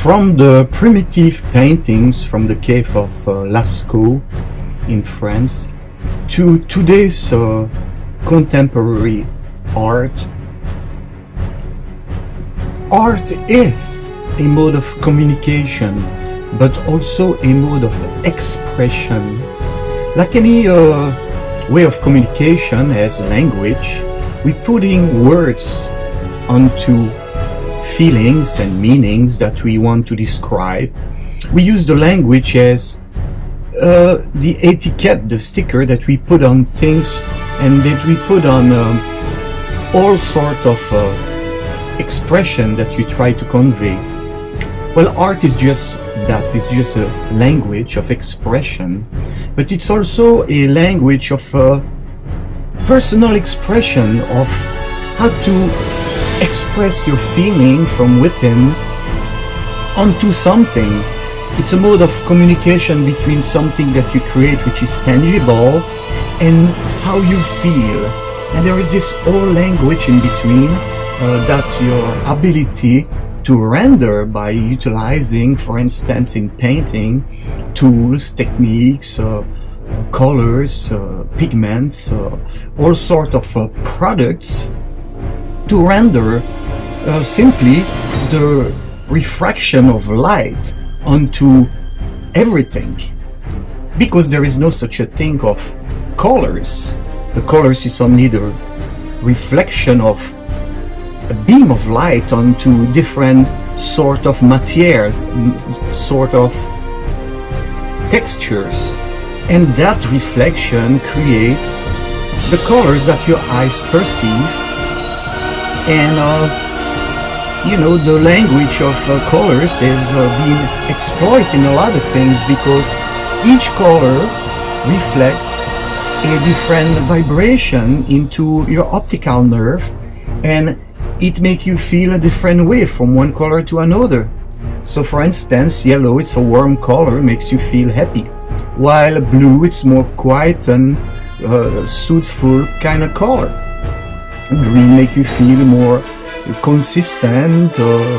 From the primitive paintings from the cave of Lascaux in France to today's contemporary art, art is a mode of communication, but also a mode of expression. Like any way of communication as language, we're putting words onto feelings and meanings that we want to describe. We use the language as the etiquette, the sticker that we put on things and that we put on all sort of expression that you try to convey. Well, art is just that. It's just a language of expression, but it's also a language of personal expression of how to express your feeling from within onto something. It's a mode of communication between something that you create, which is tangible, and how you feel. And there is this whole language in between that your ability to render by utilizing, for instance, in painting, tools, techniques, colors, pigments, all sort of products, to render simply the refraction of light onto everything, because there is no such a thing of colors. The colors is only the reflection of a beam of light onto different sort of material, sort of textures, and that reflection creates the colors that your eyes perceive. And the language of colors is being exploited in a lot of things, because each color reflects a different vibration into your optical nerve, and it makes you feel a different way from one color to another. So for instance, yellow, it's a warm color, makes you feel happy, while blue, it's more quiet and soothful kind of color. Green make you feel more consistent. Green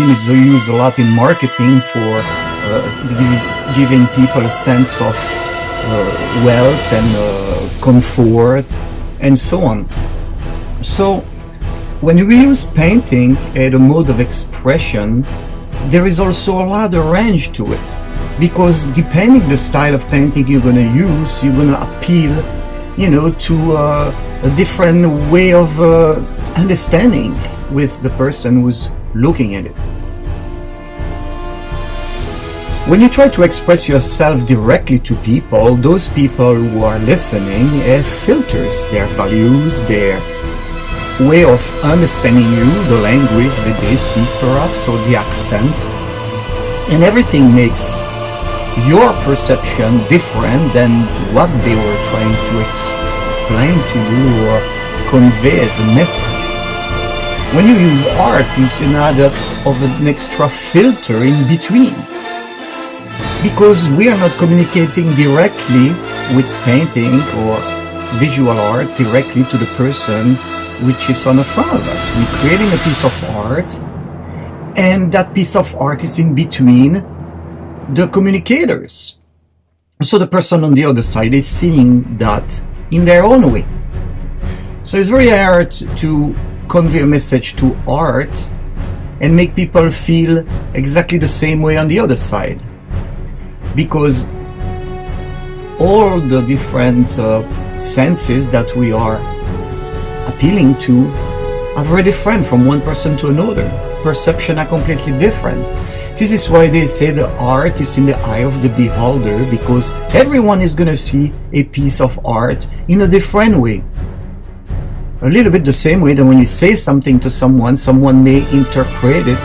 is used a lot in marketing for giving people a sense of wealth and comfort and so on. So when we use painting as a mode of expression, there is also a lot of range to it, because depending the style of painting you're going to use, you're going to appeal to a different way of understanding with the person who's looking at it. When you try to express yourself directly to people, those people who are listening have filters, their values, their way of understanding you, the language that they speak perhaps, or the accent, and everything makes your perception different than what they were trying to explain to you or convey as a message. When you use art, you see an extra filter in between, because we are not communicating directly with painting or visual art directly to the person which is on the front of us. We're creating a piece of art, and that piece of art is in between the communicators. So the person on the other side is seeing that in their own way. So it's very hard to convey a message to art and make people feel exactly the same way on the other side, because all the different senses that we are appealing to are very different from one person to another. Perception are completely different. This is why they say the art is in the eye of the beholder, because everyone is going to see a piece of art in a different way. A little bit the same way that when you say something to someone, someone may interpret it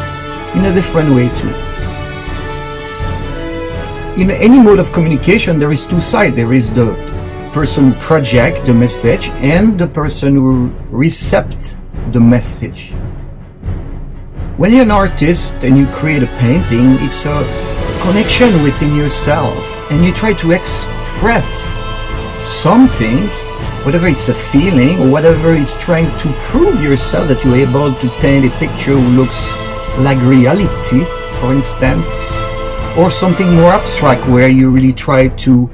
in a different way too. In any mode of communication, there is two sides. There is the person who projects the message and the person who recepts the message. When you're an artist and you create a painting, it's a connection within yourself, and you try to express something, whatever it's a feeling or whatever it's trying to prove yourself, that you're able to paint a picture who looks like reality, for instance, or something more abstract where you really try to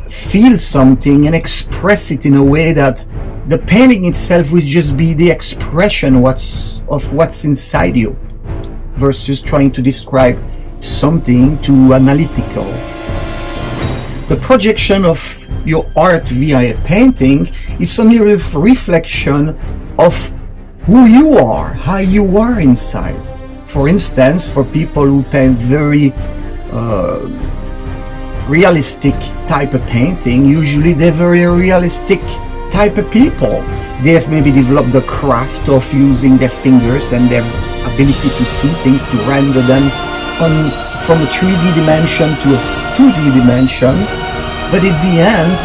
feel something and express it in a way that the painting itself would just be the expression of what's inside you, versus trying to describe something too analytical. The projection of your art via a painting is only a reflection of who you are, how you are inside. For instance, for people who paint very realistic type of painting, usually they're very realistic type of people. They have maybe developed the craft of using their fingers and their ability to see things, to render them from a 3D dimension to a 2D dimension. But at the end,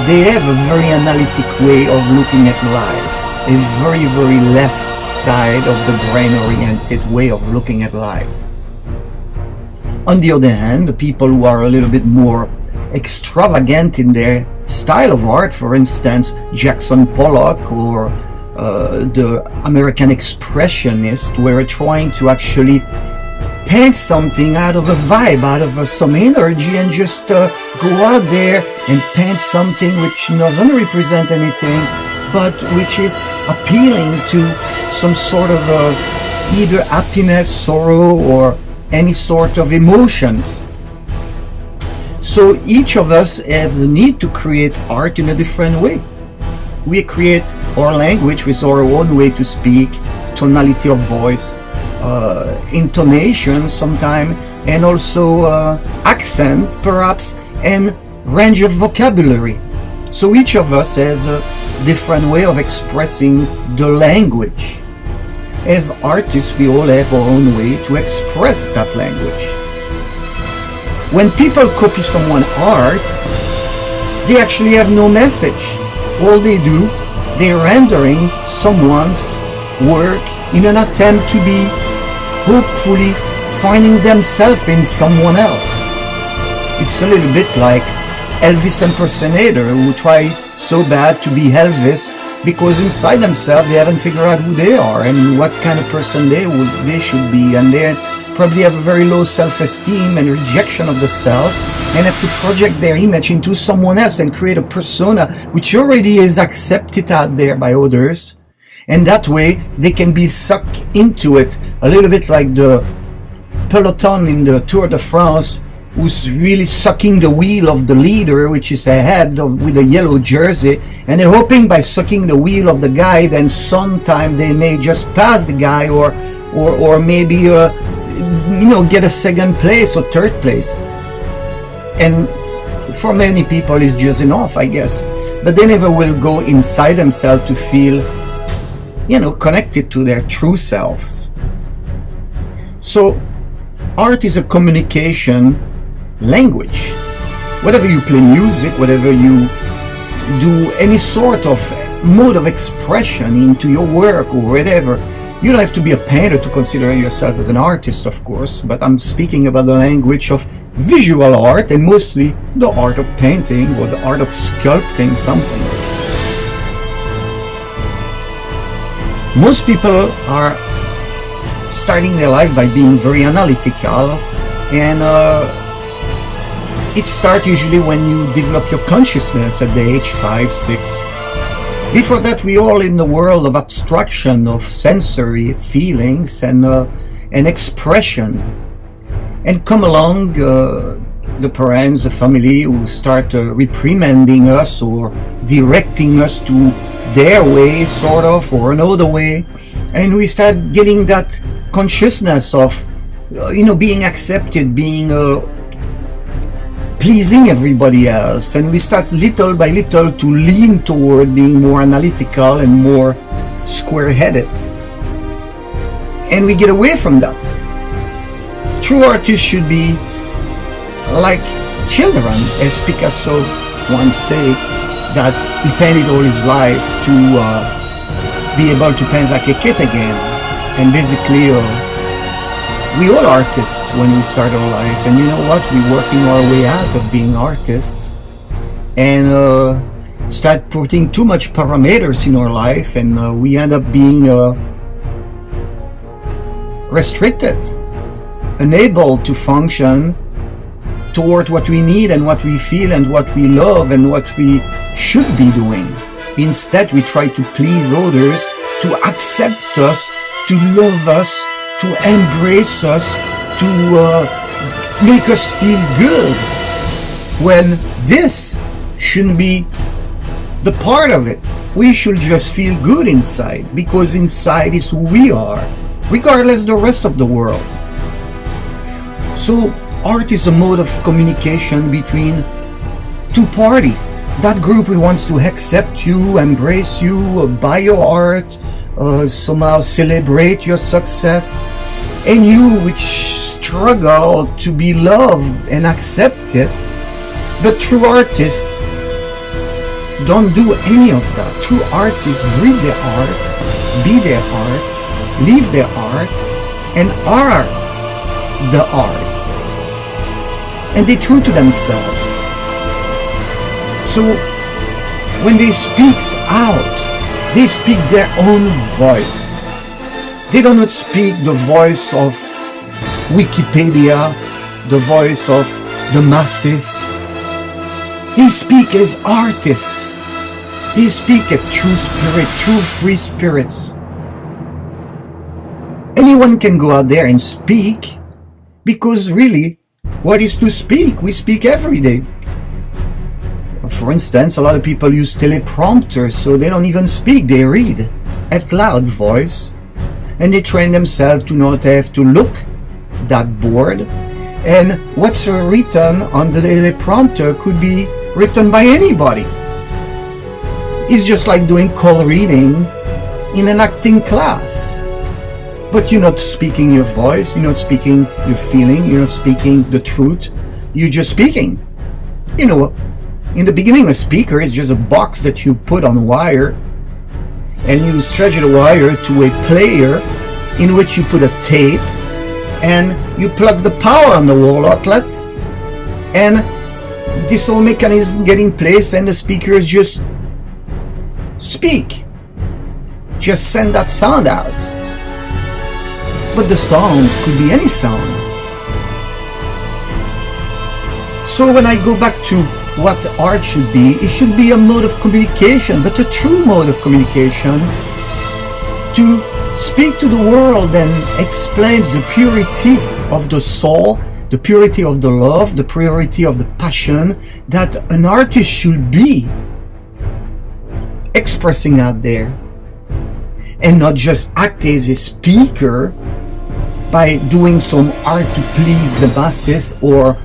they have a very analytic way of looking at life, a very, very left side of the brain-oriented way of looking at life. On the other hand, the people who are a little bit more extravagant in their style of art, for instance, Jackson Pollock or the American Expressionists, were trying to actually paint something out of a vibe, out of some energy, and just go out there and paint something which doesn't represent anything, but which is appealing to some sort of either happiness, sorrow, or any sort of emotions. So each of us has the need to create art in a different way. We create our language with our own way to speak, tonality of voice, intonation sometimes, and also accent perhaps, and range of vocabulary. So each of us has a different way of expressing the language. As artists, we all have our own way to express that language. When people copy someone's art, they actually have no message. All they do, they're rendering someone's work in an attempt to be hopefully finding themselves in someone else. It's a little bit like Elvis impersonator who try so bad to be Elvis because inside themselves they haven't figured out who they are and what kind of person they should be, and they probably have a very low self-esteem and rejection of the self, and have to project their image into someone else and create a persona which already is accepted out there by others, and that way they can be sucked into it, a little bit like the peloton in the Tour de France, who's really sucking the wheel of the leader, which is ahead with a yellow jersey, and they're hoping by sucking the wheel of the guy, then sometime they may just pass the guy, or maybe get a second place or third place. And for many people it's just enough, I guess, but they never will go inside themselves to feel connected to their true selves. So art is a communication language. Whatever you play music, whatever you do, any sort of mode of expression into your work or whatever, you don't have to be a painter to consider yourself as an artist, of course, but I'm speaking about the language of visual art, and mostly the art of painting or the art of sculpting something. Most people are starting their life by being very analytical, and it starts usually when you develop your consciousness at the age 5, 6. Before that, we all in the world of abstraction, of sensory feelings and expression. And come along the parents, the family, who start reprimanding us or directing us to their way, sort of, or another way, and we start getting that consciousness of being accepted, being pleasing everybody else, and we start little by little to lean toward being more analytical and more square-headed, and we get away from that. True artists should be like children, as Picasso once said, that he painted all his life to be able to paint like a kid again. And basically we all artists when we start our life, and you know what, we're working our way out of being artists and start putting too much parameters in our life, and we end up being restricted, unable to function toward what we need and what we feel and what we love and what we should be doing. Instead, we try to please others, to accept us, to love us, to embrace us, to make us feel good, when this shouldn't be the part of it. We should just feel good inside, because inside is who we are, regardless of the rest of the world. So art is a mode of communication between two parties. That group who wants to accept you, embrace you, buy your art, somehow celebrate your success, and you which struggle to be loved and accepted. But true artists don't do any of that. True artists read their art, be their art, live their art, and are the art. And they're true to themselves. So when they speak out, they speak their own voice. They do not speak the voice of Wikipedia, the voice of the masses. They speak as artists. They speak a true spirit, true free spirits. Anyone can go out there and speak, because really, what is to speak? We speak every day. For instance, a lot of people use teleprompters, so they don't even speak, they read at loud voice, and they train themselves to not have to look that bored. And what's written on the teleprompter could be written by anybody. It's just like doing call reading in an acting class. But you're not speaking your voice, you're not speaking your feeling, you're not speaking the truth, you're just speaking. You know, in the beginning, a speaker is just a box that you put on wire, and you stretch the wire to a player in which you put a tape, and you plug the power on the wall outlet, and this whole mechanism get in place, and the speakers just speak, just send that sound out. But the sound could be any sound. So when I go back to what art should be, it should be a mode of communication, but a true mode of communication, to speak to the world and explains the purity of the soul, the purity of the love, the purity of the passion that an artist should be expressing out there, and not just act as a speaker by doing some art to please the masses, or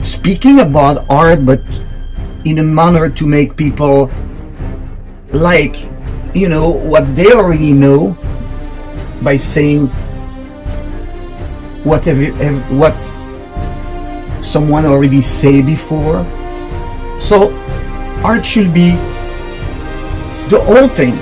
speaking about art but in a manner to make people like, you know, what they already know, by saying what someone already said before. So art should be the whole thing.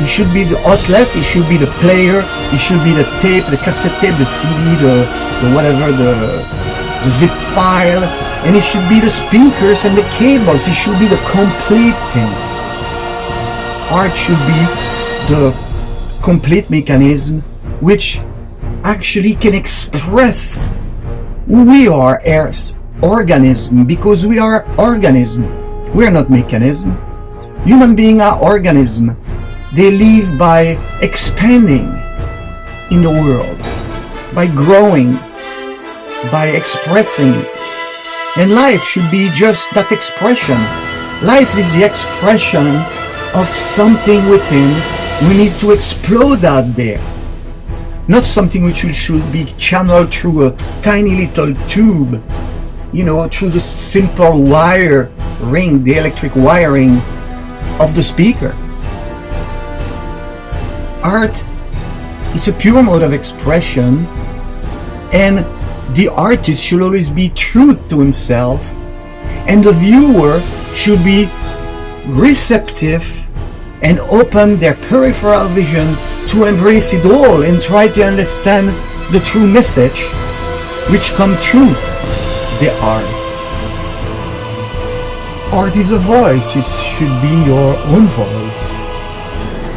It should be the outlet, it should be the player, it should be the tape, the cassette tape, the CD, the whatever, the zip file, and it should be the speakers and the cables. It should be the complete thing. Art should be the complete mechanism which actually can express who we are as organism, because we are organism. We are not mechanism. Human beings are organism. They live by expanding in the world, by growing, by expressing. And life should be just that expression. Life is the expression of something within. We need to explode out there. Not something which should be channeled through a tiny little tube, you know, through the simple wire ring, the electric wiring of the speaker. Art is a pure mode of expression, and the artist should always be true to himself, and the viewer should be receptive and open their peripheral vision to embrace it all and try to understand the true message which come through the art. Art is a voice. It should be your own voice,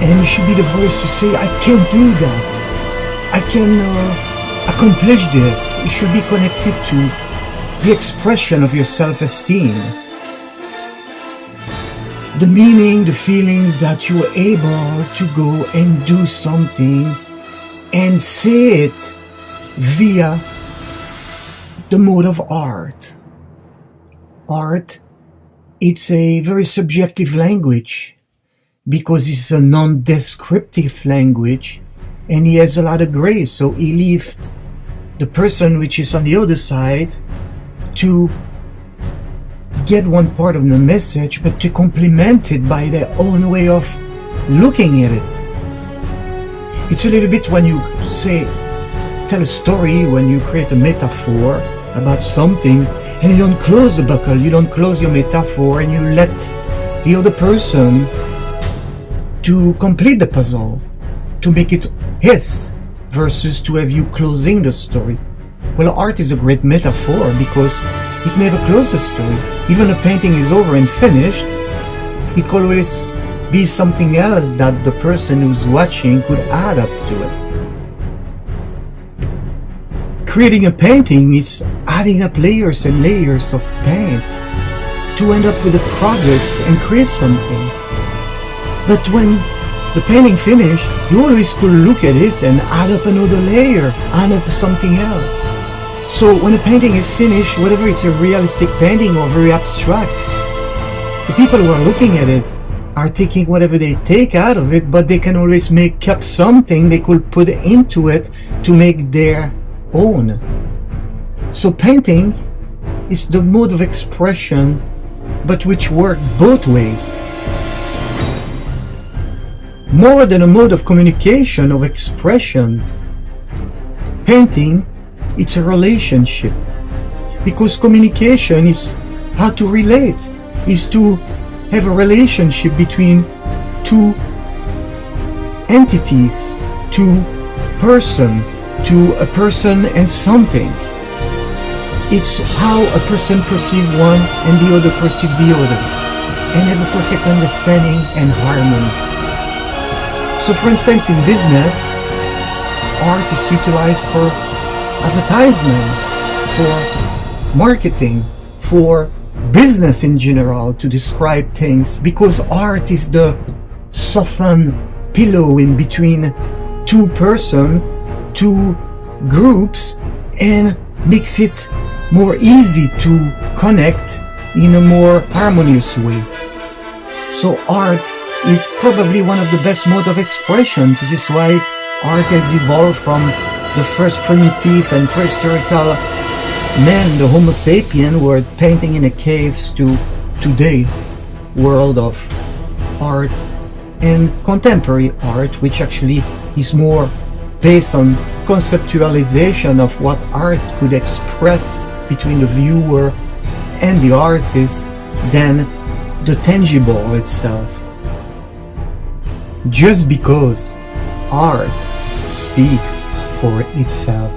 and it should be the voice to say, I can't do that. I can accomplish this, it should be connected to the expression of your self-esteem. The meaning, the feelings that you're able to go and do something and say it via the mode of art. Art, it's a very subjective language because it's a non-descriptive language, and he has a lot of grace, so he leaves the person which is on the other side to get one part of the message, but to complement it by their own way of looking at it. It's a little bit when you tell a story, when you create a metaphor about something, and you don't close the buckle, you don't close your metaphor, and you let the other person to complete the puzzle, to make it his, versus to have you closing the story. Well, art is a great metaphor because it never closes the story. Even a painting is over and finished, it could always be something else that the person who's watching could add up to it. Creating a painting is adding up layers and layers of paint to end up with a product and create something. But when the painting finished, you always could look at it and add up another layer, add up something else. So when a painting is finished, whether it's a realistic painting or very abstract, the people who are looking at it are taking whatever they take out of it, but they can always make up something they could put into it to make their own. So painting is the mode of expression, but which works both ways. More than a mode of communication, of expression, painting, it's a relationship. Because communication is how to relate, is to have a relationship between two entities, two person, to a person and something. It's how a person perceives one and the other perceive the other, and have a perfect understanding and harmony. So for instance, in business, art is utilized for advertisement, for marketing, for business in general, to describe things, because art is the softened pillow in between two persons, two groups, and makes it more easy to connect in a more harmonious way. So art is probably one of the best modes of expression. This is why art has evolved from the first primitive and prehistorical men, the Homo sapien, were painting in the caves, to today world of art and contemporary art, which actually is more based on conceptualization of what art could express between the viewer and the artist than the tangible itself. Just because art speaks for itself.